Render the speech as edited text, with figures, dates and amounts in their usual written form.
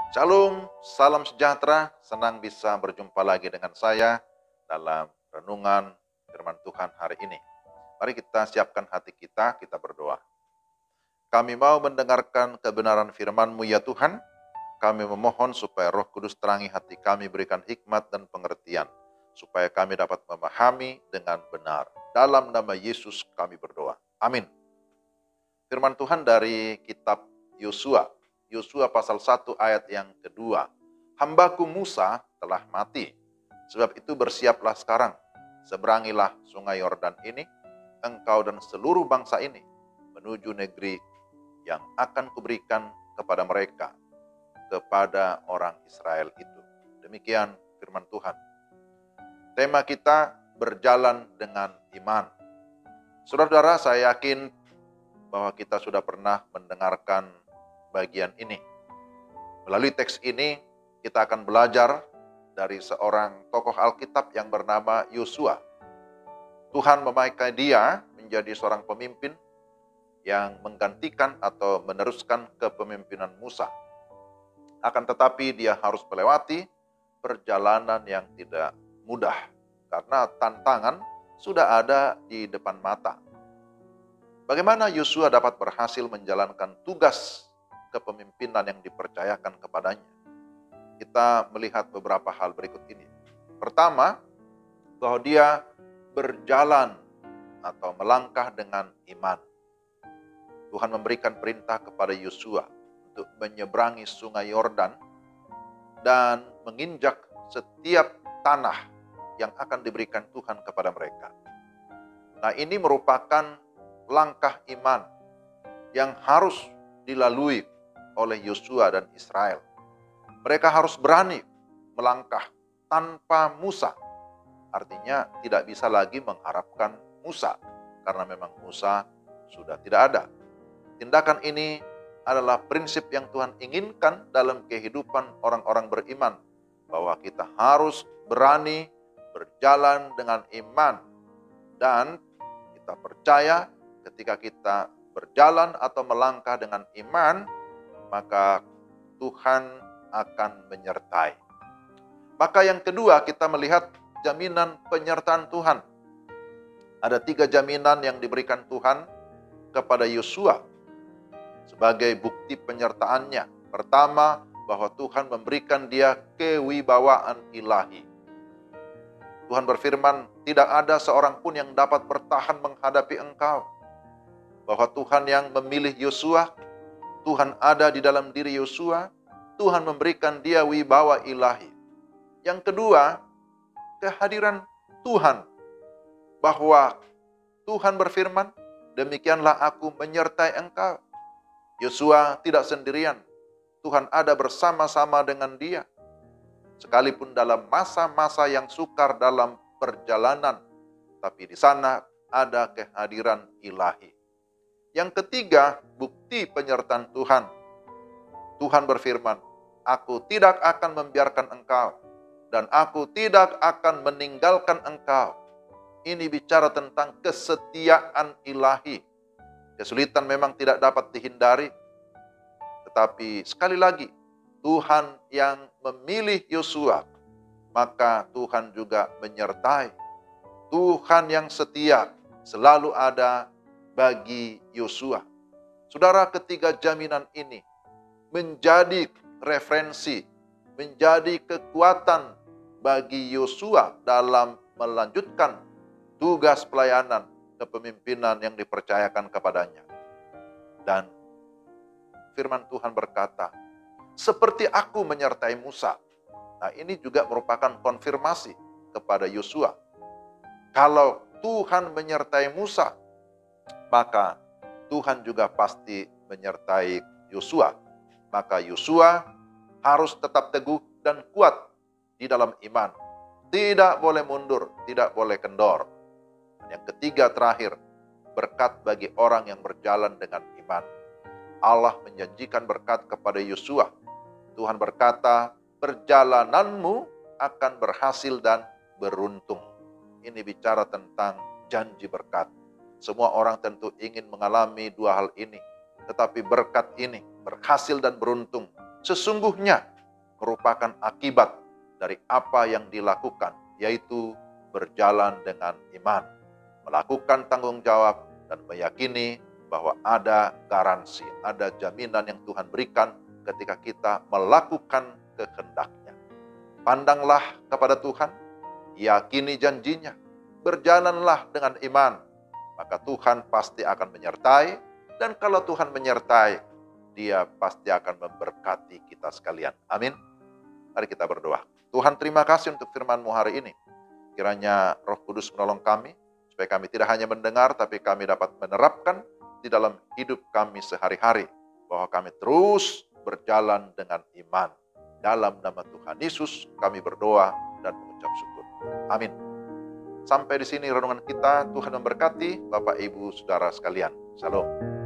Shalom, salam sejahtera, senang bisa berjumpa lagi dengan saya dalam renungan firman Tuhan hari ini. Mari kita siapkan hati kita berdoa. Kami mau mendengarkan kebenaran firman-Mu ya Tuhan. Kami memohon supaya Roh Kudus terangi hati kami, berikan hikmat dan pengertian, supaya kami dapat memahami dengan benar. Dalam nama Yesus kami berdoa. Amin. Firman Tuhan dari kitab Yosua. Yosua pasal 1 ayat yang kedua. Hambaku Musa telah mati. Sebab itu bersiaplah sekarang. Seberangilah sungai Yordan ini, engkau dan seluruh bangsa ini, menuju negeri yang akan kuberikan kepada mereka, kepada orang Israel itu. Demikian firman Tuhan. Tema kita berjalan dengan iman. Saudara-saudara, saya yakin bahwa kita sudah pernah mendengarkan bagian ini. Melalui teks ini, kita akan belajar dari seorang tokoh Alkitab yang bernama Yosua. Tuhan memakai dia menjadi seorang pemimpin yang menggantikan atau meneruskan kepemimpinan Musa. Akan tetapi dia harus melewati perjalanan yang tidak mudah, karena tantangan sudah ada di depan mata. Bagaimana Yosua dapat berhasil menjalankan tugas kepemimpinan yang dipercayakan kepadanya? Kita melihat beberapa hal berikut ini. Pertama, bahwa dia berjalan atau melangkah dengan iman. Tuhan memberikan perintah kepada Yosua untuk menyeberangi sungai Yordan dan menginjak setiap tanah yang akan diberikan Tuhan kepada mereka. Nah, ini merupakan langkah iman yang harus dilalui oleh Yosua dan Israel. Mereka harus berani melangkah tanpa Musa. Artinya tidak bisa lagi mengharapkan Musa, karena memang Musa sudah tidak ada. Tindakan ini adalah prinsip yang Tuhan inginkan dalam kehidupan orang-orang beriman, bahwa kita harus berani berjalan dengan iman, dan kita percaya ketika kita berjalan atau melangkah dengan iman, maka Tuhan akan menyertai. Maka yang kedua, kita melihat jaminan penyertaan Tuhan. Ada 3 jaminan yang diberikan Tuhan kepada Yosua sebagai bukti penyertaannya. Pertama, bahwa Tuhan memberikan dia kewibawaan ilahi. Tuhan berfirman, tidak ada seorang pun yang dapat bertahan menghadapi engkau. Bahwa Tuhan yang memilih Yosua, Tuhan ada di dalam diri Yosua, Tuhan memberikan dia wibawa ilahi. Yang kedua, kehadiran Tuhan. Bahwa Tuhan berfirman, demikianlah aku menyertai engkau. Yosua tidak sendirian, Tuhan ada bersama-sama dengan dia. Sekalipun dalam masa-masa yang sukar dalam perjalanan, tapi di sana ada kehadiran ilahi. Yang ketiga, bukti penyertaan Tuhan. Tuhan berfirman, aku tidak akan membiarkan engkau, dan aku tidak akan meninggalkan engkau. Ini bicara tentang kesetiaan ilahi. Kesulitan memang tidak dapat dihindari, tetapi sekali lagi, Tuhan yang memilih Yosua, maka Tuhan juga menyertai. Tuhan yang setia selalu ada bagi Yosua. Saudara, ketiga jaminan ini menjadi referensi, menjadi kekuatan bagi Yosua dalam melanjutkan tugas pelayanan kepemimpinan yang dipercayakan kepadanya. Dan firman Tuhan berkata, seperti aku menyertai Musa. Nah, ini juga merupakan konfirmasi kepada Yosua. Kalau Tuhan menyertai Musa, maka Tuhan juga pasti menyertai Yosua. Maka Yosua harus tetap teguh dan kuat di dalam iman. Tidak boleh mundur, tidak boleh kendor. Yang ketiga terakhir, berkat bagi orang yang berjalan dengan iman. Allah menjanjikan berkat kepada Yosua. Tuhan berkata, perjalananmu akan berhasil dan beruntung. Ini bicara tentang janji berkat. Semua orang tentu ingin mengalami 2 hal ini. Tetapi berkat ini, berhasil dan beruntung, sesungguhnya merupakan akibat dari apa yang dilakukan, yaitu berjalan dengan iman, melakukan tanggung jawab, dan meyakini bahwa ada garansi, ada jaminan yang Tuhan berikan ketika kita melakukan kehendak-Nya. Pandanglah kepada Tuhan, yakini janjinya, berjalanlah dengan iman, maka Tuhan pasti akan menyertai, dan kalau Tuhan menyertai, Dia pasti akan memberkati kita sekalian. Amin. Mari kita berdoa. Tuhan, terima kasih untuk firman-Mu hari ini. Kiranya Roh Kudus menolong kami, supaya kami tidak hanya mendengar, tapi kami dapat menerapkan di dalam hidup kami sehari-hari, bahwa kami terus berjalan dengan iman. Dalam nama Tuhan Yesus kami berdoa dan mengucap syukur. Amin. Sampai di sini renungan kita. Tuhan memberkati Bapak, Ibu, Saudara sekalian. Shalom.